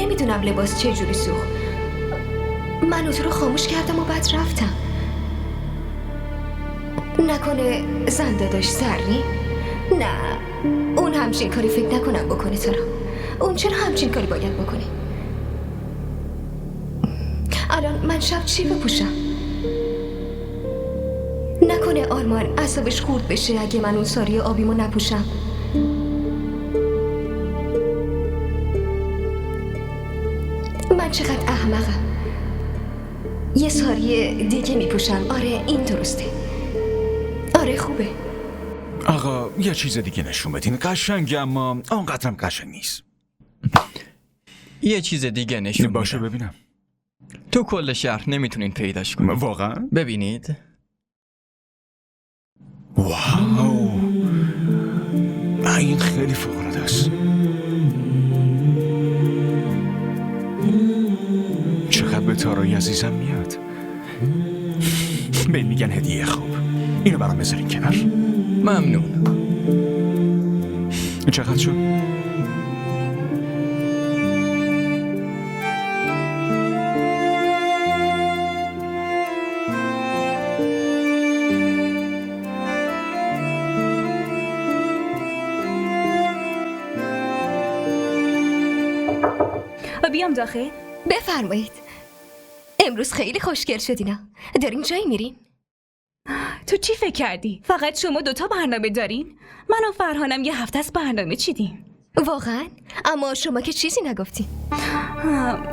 نمیدونم لباس چه جوری سوخت. من اتو رو خاموش کردم و بعد رفتم. نکنه زن داداش سری؟ نه اون همچین کاری فکر نکنم بکنه. ترا اون چرا همچین کاری باید بکنه؟ الان من شب چی بپوشم؟ نکنه آرمان اعصابش خورد بشه اگه من اون ساری آبیمو نپوشم. من چقدر احمقم. یه ساری دیگه میپوشم. آره این درسته. آره خوبه. آقا یه چیز دیگه نشون بدین. قشنگه اما اونقدرم قشنگ نیست. یه چیز دیگه نشون باشه میدم. ببینم. تو کل شهر نمیتونین پیداش کنین. واقعا؟ ببینید. واو این خیلی فوق‌العاده است. چقدر به تارای عزیزم میاد. به این میگن هدیه خوب. اینو برام بذارین کنار. ممنون. چقدر شد؟ بیام داخل؟ بفرمایید. امروز خیلی خوشگل شدینا. دارین جایی میرین؟ تو چی فکر کردی؟ فقط شما دوتا برنامه دارین؟ من و فرهانم یه هفته از برنامه چیدیم. واقعا؟ اما شما که چیزی نگفتین.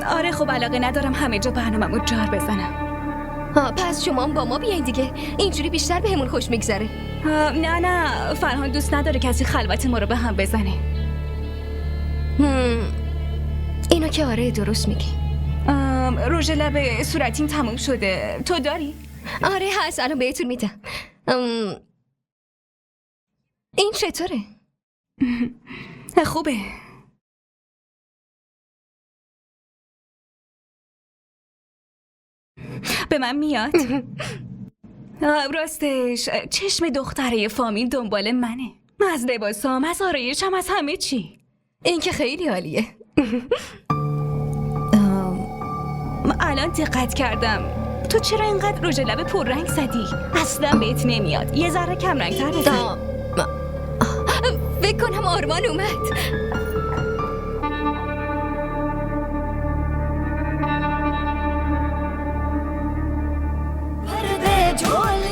آره خب علاقه ندارم همه جا برنامه‌مو جار بزنم. پس شما هم با ما بیاین دیگه. اینجوری بیشتر بهمون خوش میگذره. نه فرهان دوست نداره کسی خلوت ما رو به هم بزنه. اینو که آره درست میگی. رژ لب صورتین تموم شده. تو داری؟ آره هست الان بهتون میدم. این چطوره؟ خوبه. به من میاد. راستش چشم دختره فامیل دنبال منه. از لباسام، از آرایشم، از همه چی. این که خیلی عالیه. الان دقت کردم تو چرا اینقدر رژ لب پررنگ زدی؟ اصلا بهت نمیاد. یه ذره کم رنگ‌تر بزن. فکر کنم آرمان اومد.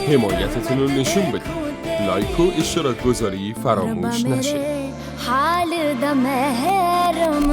حمایتتون رو نشون بدید. لایک و اشتراک گذاری فراموش نشه. حال دم هرم